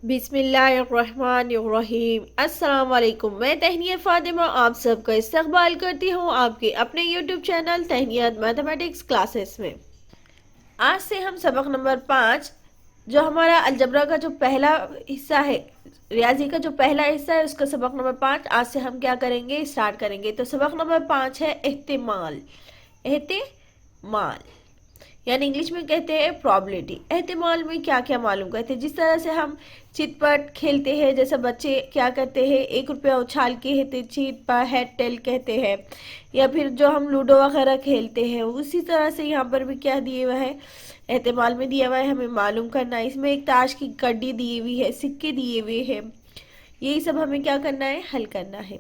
بسم اللہ الرحمن الرحیم۔ السلام علیکم، میں تہنیت فاطمہ آپ سب کا استقبال کرتی ہوں آپ کے اپنے یوٹیوب چینل تہنیت میتھمیٹکس کلاسز میں۔ آج سے ہم سبق نمبر 5 جو ہمارا الجبرا کا جو پہلا حصہ ہے، ریاضی کا جو پہلا حصہ ہے، اس کا سبق نمبر 5 آج سے ہم کیا کریں گے، اسٹارٹ کریں گے۔ تو سبق نمبر 5 ہے احتمال۔ احتمال یعنی انگلش میں کہتے ہیں پرابلٹی۔ احتمال میں کیا کیا معلوم کرتے ہیں، جس طرح سے ہم چٹ پٹ کھیلتے ہیں، جیسے بچے کیا کرتے ہیں 1 روپیہ اچھال کے چٹ پا ہیڈ ٹیل کہتے ہیں، یا پھر جو ہم لوڈو وغیرہ کھیلتے ہیں، اسی طرح سے یہاں پر بھی کیا دیا ہوا ہے، احتمال میں دیا ہوا ہے، ہمیں معلوم کرنا ہے۔ اس میں ایک تاش کی کڑی دی ہوئی ہے، سکے دیے ہوئے ہیں، یہی سب ہمیں کیا کرنا ہے، حل کرنا ہے۔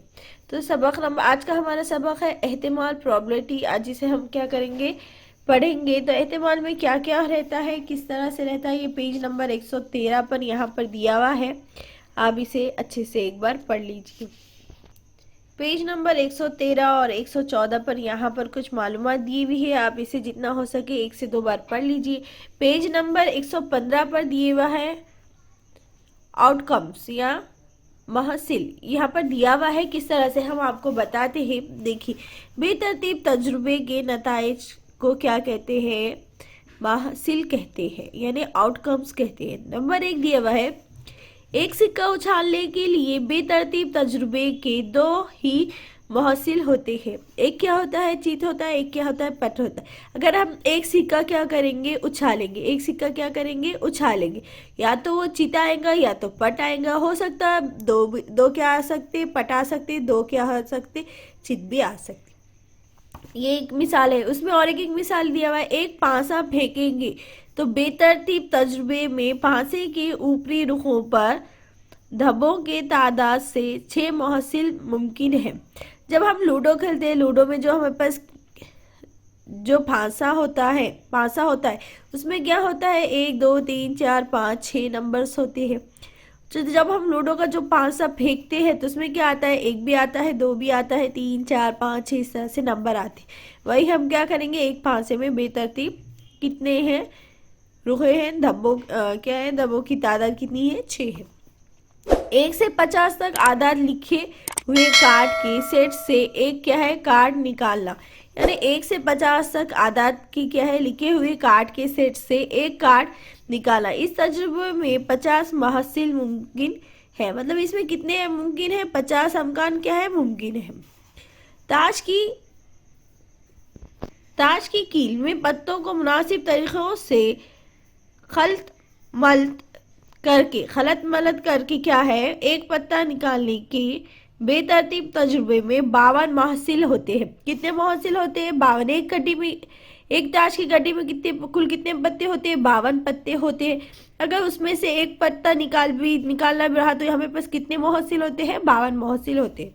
تو سبق نمبر آج کا ہمارا سبق ہے احتمال پرابلٹی۔ آج جسے ہم کیا کریں گے، پڑھیں گے۔ تو احتمال میں کیا کیا رہتا ہے، کس طرح سے رہتا ہے، یہ پیج نمبر 113 پر یہاں پر دیا ہوا ہے، آپ اسے اچھے سے ایک بار پڑھ لیجیے۔ پیج نمبر 113 اور 114 پر یہاں پر کچھ معلومات دی ہوئی ہے، آپ اسے جتنا ہو سکے 1 سے 2 بار پڑھ لیجیے۔ پیج نمبر 115 پر دیے ہوا ہے آؤٹ کمز یا محصل، یہاں پر دیا ہوا ہے کس طرح سے ہم آپ کو بتاتے ہیں۔ دیکھیے، بے ترتیب تجربے کے نتائج کو کیا کہتے ہیں، محصل کہتے ہیں، یعنی آؤٹ کمز کہتے ہیں۔ نمبر 1 دیا ہوا ہے، ایک سکہ اچھالنے کے لیے بے ترتیب تجربے کے 2 ہی محصل ہوتے ہیں۔ ایک کیا ہوتا ہے، چیت ہوتا ہے، ایک کیا ہوتا ہے، پٹ ہوتا ہے۔ اگر ہم ایک سکہ کیا کریں گے، اچھالیں گے، ایک سکہ کیا کریں گے، اچھالیں گے، یا تو وہ چیت آئے گا یا تو پٹ آئے گا۔ ہو سکتا ہے دو کیا آ سکتے، پٹ آ سکتے، 2 کیا آ سکتے، چیت بھی آ سکتے۔ یہ ایک مثال ہے۔ اس میں اور ایک مثال دیا ہوا ہے، ایک پانسا پھینکیں گے تو بے ترتیب تجربے میں پانسے کے اوپری رخوں پر دھبوں کے تعداد سے 6 محصل ممکن ہے۔ جب ہم لوڈو کھیلتے ہیں، لوڈو میں جو ہمارے پاس جو پانسا ہوتا ہے اس میں کیا ہوتا ہے، 1 2 3 4 5 6 نمبرز ہوتے ہیں۔ جب ہم لوڈو کا جو پانسا پھینکتے ہیں تو اس میں کیا آتا ہے، 1 بھی آتا ہے، 2 بھی آتا ہے، 3 4 5 6 اس طرح سے نمبر آتے ہیں۔ وہی ہم کیا کریں گے، ایک پانسے میں بے ترتیب کتنے ہیں، رخے ہیں، دھبوں کیا ہے، دھبوں کی تعداد کتنی ہے، 6 ہے۔ 1 سے 50 تک اعداد لکھے ہوئے کارڈ کے سیٹ سے ایک کیا ہے، کارڈ نکالنا، یعنی 1 سے 50 تک اعداد کی کیا ہے، لکھے ہوئے کارڈ کے سیٹ سے ایک کارڈ نکالا۔ اس تجربے میں 50 محصل ممکن ہے، مطلب اس میں کتنے ممکن ہے، 50 امکان کیا ہے، ممکن ہے۔ تاش کی کیل میں پتوں کو مناسب طریقوں سے خلط ملط کر کے کیا ہے، ایک پتا نکالنے کے بے ترتیب تجربے میں 52 محصل ہوتے ہیں۔ کتنے محصل ہوتے ہیں، 52۔ ایک تاش کی گڈی میں کل کتنے پتے ہوتے ہیں، 52 پتے ہوتے ہیں۔ اگر اس میں سے ایک پتا نکالنا بھی رہا تو ہمیں پاس کتنے محصل ہوتے ہیں، 52 محصل ہوتے ہیں۔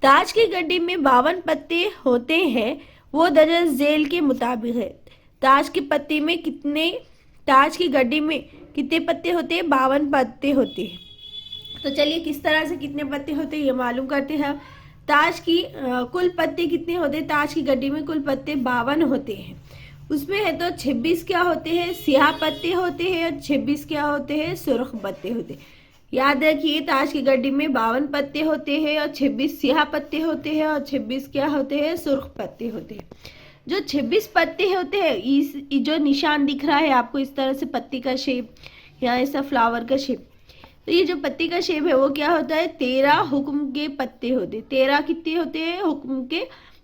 تاش کی گڈی میں 52 پتے ہوتے ہیں، وہ درجہ ذیل کے مطابق ہے۔ تاش کی گڈی میں کتنے پتے ہوتے ہیں، 52 پتے ہوتے ہیں۔ تو چلیے کس طرح سے کتنے پتے ہوتے ہیں یہ معلوم کرتے ہیں۔ تاش کی کل پتے کتنے ہوتے ہیں، تاش کی گڈی میں کل پتے 52 ہوتے ہیں۔ اس میں ہے تو 26 کیا ہوتے ہیں، سیاہ پتے ہوتے ہیں، اور 26 کیا ہوتے ہیں، سرخ پتے ہوتے ہیں۔ یاد رکھیے، تاش کی گڈی میں 52 پتے ہوتے ہیں اور 26 سیاہ پتے ہوتے ہیں، اور 26 کیا ہوتے ہیں، سرخ پتے ہوتے ہیں۔ جو 26 پتے ہوتے ہیں، جو نشان دکھ رہا ہے آپ کو اس طرح سے پتی کا شیپ یا ایسا فلاور کا شیپ، تو یہ جو پتی کا شیپ ہے وہ کیا ہوتا ہے، 13 حکم کے پتے ہوتے۔ 13 کتنے ہوتے ہیں، حکم کے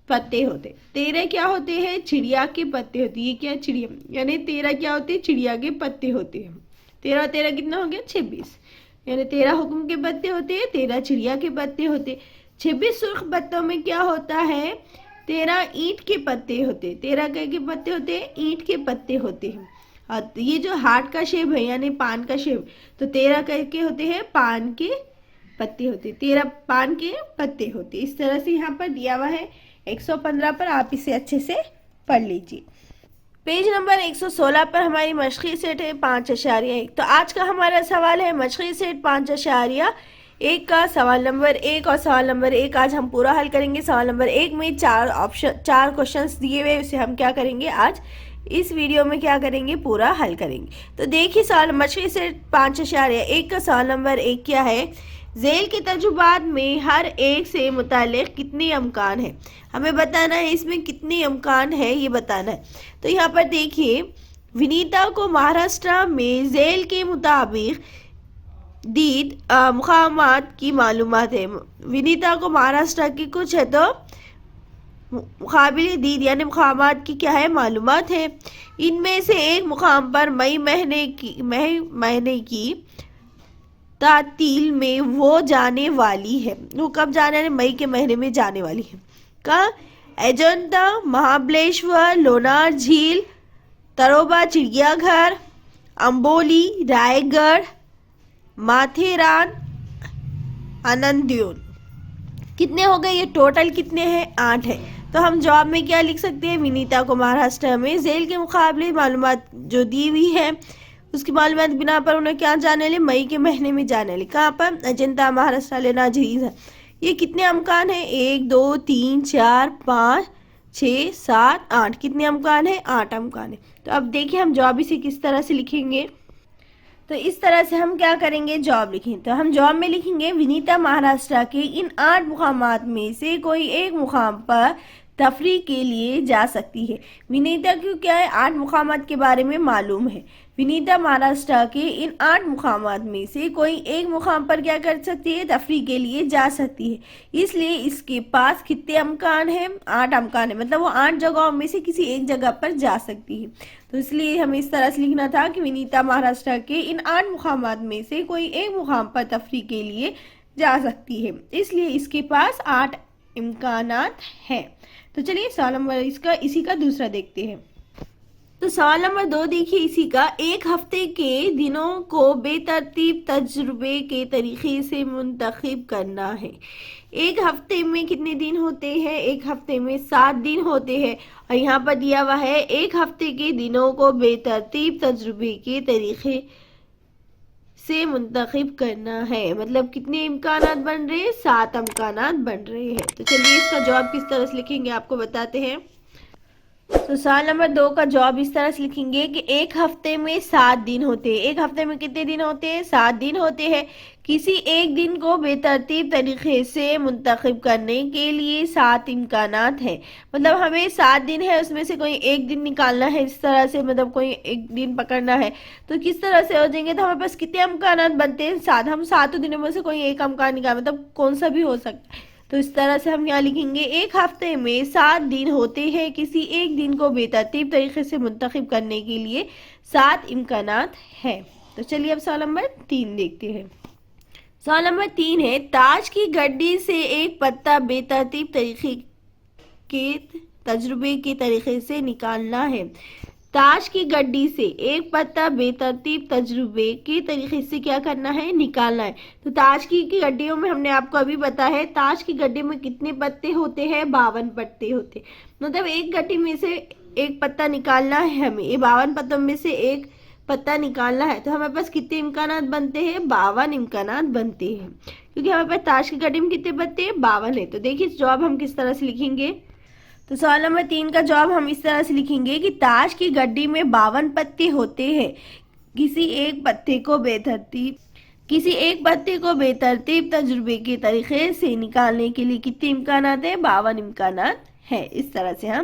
پتے ہوتے۔ 13 کیا ہوتے ہیں، چڑیا کے پتے ہوتے۔ یہ کیا، چڑیا، یعنی 13 کیا ہوتے ہیں، چڑیا کے پتے ہوتے ہیں۔ 13 13 کتنا ہو گیا، 26، یعنی 13 حکم کے پتے ہوتے ہیں، 13 چڑیا کے پتے ہوتے۔ 26 سرخ پتوں میں کیا ہوتا ہے، 13 اینٹ کے پتے ہوتے۔ 13 کے پتے ہوتے ہیں، اینٹ کے پتے ہوتے ہیں۔ اور یہ جو ہارٹ کا شیپ ہے یعنی پان کا شیپ، تو 13 کے ہوتے ہیں، پان کے پتے ہوتے، 13 پان کے پتے ہوتے۔ اس طرح سے یہاں پر دیا ہوا ہے 115 پر، آپ اسے اچھے سے پڑھ لیجیے۔ پیج نمبر 116 پر ہماری مشقی سیٹ ہے 5.1۔ تو آج کا ہمارا سوال ہے مشقی سیٹ 5.1 کا سوال نمبر 1، اور سوال نمبر 1 آج ہم پورا حل کریں گے۔ سوال نمبر 1 میں 4 کوشچنز دیے ہوئے، اسے ہم کیا کریں گے، آج اس ویڈیو میں کیا کریں گے، پورا حل کریں گے۔ تو دیکھیے سوال نمبر 6 سے 5.1 کا سوال نمبر 1 کیا ہے، ذیل کے تجربات میں ہر ایک سے متعلق کتنے امکان ہیں، ہمیں بتانا ہے اس میں کتنے امکان ہیں، یہ بتانا ہے۔ تو یہاں پر دیکھیے ونیتا کو مہاراشٹر میں ذیل کے مطابق دید مقامات کی معلومات ہے۔ ونیتا کو مہاراشٹر کی کچھ ہے تو قابل دید یعنی مقامات کی کیا ہے، معلومات ہے۔ ان میں سے ایک مقام پر مئی مہینے کی تعطیل میں وہ جانے والی ہے، وہ کب جانے والی، مئی کے مہینے میں جانے والی ہے۔ کہاں، اجنتا، مہابلیشور، لونار جھیل، تروبا چڑیا گھر، امبولی، رائے گڑھ، ماتھیران، آنندیون۔ کتنے ہو گئے، یہ ٹوٹل کتنے ہیں، 8 ہے۔ تو ہم جواب میں کیا لکھ سکتے ہیں، ونیتا کو مہاراشٹر میں ذیل کے مقابلے معلومات جو دی ہوئی ہے اس کی معلومات بنا پر انہیں کیا جانے لے، مئی کے مہینے میں جانے لے۔ کہاں پر، اجنتا مہاراشٹر لینا جھیل ہے۔ یہ کتنے امکان ہیں، 1 2 3 4 5 6 7 8، کتنے امکان ہیں، 8 امکان ہیں۔ تو اب دیکھیں ہم جواب اسے کس طرح سے لکھیں گے۔ تو اس طرح سے ہم کیا کریں گے، جواب لکھیں۔ تو ہم جواب میں لکھیں گے ونیتا مہاراشٹر کے ان 8 مقامات میں سے کوئی ایک مقام پر تفریح کے لیے جا سکتی ہے۔ ونیتا کو کیا ہے، 8 مقامات کے بارے میں معلوم ہے۔ ونیتا مہاراشٹر کے ان 8 مقامات میں سے کوئی ایک مقام پر کیا کر سکتی ہے، تفریح کے لیے جا سکتی ہے۔ اس لیے اس کے پاس کتنے امکان ہیں، 8 امکان ہیں، مطلب وہ 8 جگہوں میں سے کسی ایک جگہ پر جا سکتی ہے۔ تو اس لیے ہمیں اس طرح سے لکھنا تھا کہ ونیتا مہاراشٹر کے ان 8 مقامات میں سے کوئی ایک مقام پر تفریح کے لیے جا سکتی ہے، اس لیے اس کے پاس 8 امکانات ہیں۔ تو چلیے سوال نمبر اسی کا دوسرا دیکھتے ہیں۔ تو سوال نمبر 2 دیکھیے اسی کا، ایک ہفتے کے دنوں کو بے ترتیب تجربے کے طریقے سے منتخب کرنا ہے۔ ایک ہفتے میں کتنے دن ہوتے ہیں، ایک ہفتے میں 7 دن ہوتے ہیں، اور یہاں پر دیا ہوا ہے ایک ہفتے کے دنوں کو بے ترتیب تجربے کے طریقے سے منتخب کرنا ہے، مطلب کتنے امکانات بن رہے ہیں، 7 امکانات بن رہے ہیں۔ تو چلیے اس کا جواب کس طرح سے لکھیں گے آپ کو بتاتے ہیں۔ تو سوال نمبر 2 کا جواب اس طرح سے لکھیں گے کہ ایک ہفتے میں 7 دن ہوتے ہیں۔ ایک ہفتے میں کتنے دن ہوتے ہیں، 7 دن ہوتے ہیں۔ کسی ایک دن کو بے ترتیب طریقے سے منتخب کرنے کے لیے 7 امکانات ہیں، مطلب ہمیں 7 دن ہے، اس میں سے کوئی ایک دن نکالنا ہے، اس طرح سے مطلب کوئی ایک دن پکڑنا ہے۔ تو کس طرح سے ہو جائیں گے، تو ہمارے پاس کتنے امکانات بنتے ہیں، 7۔ ہم 7 دنوں میں سے کوئی ایک امکان نکال، مطلب کون سا بھی ہو سکتا ہے۔ تو اس طرح سے ہم یہاں لکھیں گے ایک ہفتے میں 7 دن ہوتے ہیں، کسی ایک دن کو بے ترتیب طریقے سے منتخب کرنے کے لیے 7 امکانات ہیں۔ تو چلیے اب سوال نمبر 3 دیکھتے ہیں۔ سوال نمبر 3 ہے، تاج کی گڈی سے ایک پتا بے ترتیب طریقے کے تجربے کے طریقے سے نکالنا ہے۔ تاج کی گڈی سے ایک پتا بے ترتیب تجربے کے طریقے سے کیا کرنا ہے، نکالنا ہے۔ تو تاج کی گڈیوں میں ہم نے آپ کو ابھی بتایا ہے، تاج کی گڈی میں کتنے پتے ہوتے ہیں، 52 پتے ہوتے ہیں، مطلب ایک گڈی میں سے ایک پتا نکالنا ہے ہمیں، یہ 52 پتوں میں سے ایک پتا نکالنا ہے۔ تو ہمارے پاس کتنے امکانات بنتے ہیں، 52 امکانات بنتے ہیں، کیونکہ ہمارے پاس تاج کی گڈی میں کتنے پتے ہیں، 52 ہے۔ تو دیکھیے جواب ہم کس طرح سے لکھیں گے۔ تو سوال نمبر 3 کا جواب ہم اس طرح سے لکھیں گے کہ تاج کی گڈی میں 52 پتے ہوتے ہیں، کسی ایک پتے کو بے ترتیب تجربے کے طریقے سے نکالنے کے لیے کتنے امکانات ہیں، 52 امکانات ہیں۔ اس طرح سے ہم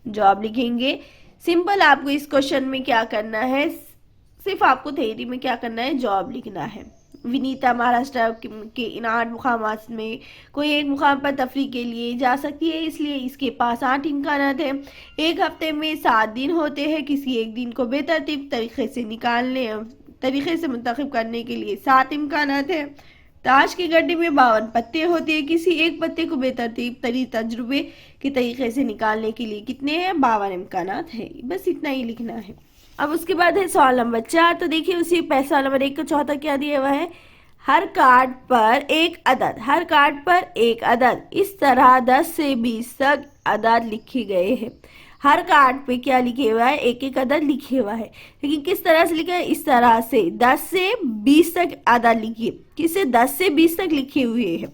جواب لکھیں گے۔ سمپل آپ کو اس کوشچن میں کیا کرنا ہے، صرف آپ کو تھیوری میں کیا کرنا ہے، جواب لکھنا ہے۔ ونیتا مہاراشٹر کے ان 8 مقامات میں کوئی ایک مقام پر تفریح کے لیے جا سکتی ہے، اس لیے اس کے پاس 8 امکانات ہیں۔ ایک ہفتے میں 7 دن ہوتے ہیں، کسی ایک دن کو بے ترتیب طریقے سے منتخب کرنے کے لیے 7 امکانات ہیں۔ تاج کی گڈی میں 52 پتے ہوتے ہیں، کسی ایک پتے کو بے ترتیب تجربے کے طریقے سے نکالنے کے لیے کتنے ہیں، 52 امکانات ہیں۔ بس اتنا ہی لکھنا ہے۔ اب اس کے بعد ہے سوال نمبر 4۔ تو دیکھیے اسی سوال نمبر 1 کا چوتھا کیا دیا ہوا ہے، ہر کارڈ پر ایک عدد، اس طرح 10 سے 20 تک عدد لکھے گئے ہیں۔ ہر کارڈ پہ کیا لکھے ہوا ہے، ایک ایک عدد لکھے ہوا ہے، لیکن کس طرح سے لکھا ہے، اس طرح سے 10 سے 20 تک عدد لکھیے، کسے 10 سے 20 تک لکھے ہوئے ہیں۔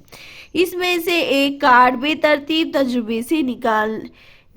اس میں سے ایک کارڈ بے ترتیب تجربے سے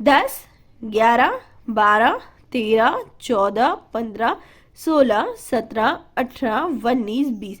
10, 11, 12, 13, 14, 15, 16, 17, 18, 19, 20,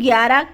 11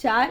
4